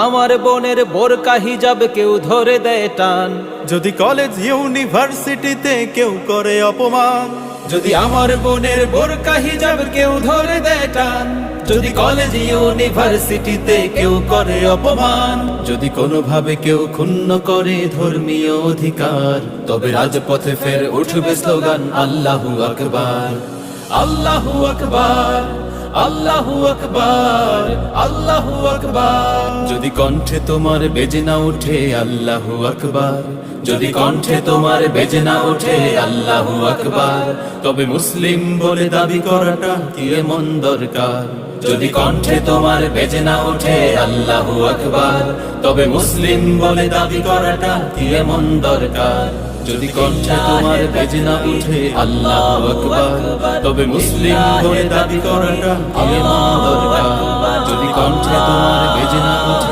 আমার বোনের বোরকা হিজাব কেউ ধরে দেয় টান, যদি কলেজ ইউনিভার্সিটিতে কেউ করে অপমান, যদি আমার বোনের বোরকা হিজাব কেউ ধরে দেয় টান, যদি কলেজ ইউনিভার্সিটিতে কেউ করে অপমান, যদি কোনোভাবে কেউ ক্ষুণ্ণ করে ধর্মীয় অধিকার, তবে রাজপথে ফের উঠবে স্লোগান আল্লাহু আকবার, আল্লাহু আকবার, আল্লাহু আকবার, আল্লাহু আকবার। যদি কণ্ঠে তোমার বেজে না ওঠে আল্লাহু আকবার, যদি কণ্ঠে তোমার বেজে না ওঠে আল্লাহু আকবার, তবে মুসলিম বলে দাবি করাটা কি এমন দরকার? যদি কণ্ঠে তোমার বেজে না ওঠে আল্লাহু আকবার, তবে মুসলিম বলে দাবি করাটা কি এমন দরকার? যদি কণ্ঠে তোমার বেজে না উঠে আল্লাহু আকবার, তবে মুসলিম বলে দাবি করাটা কি এমন দরকার? যদি কণ্ঠে তোমার বেজে না উঠে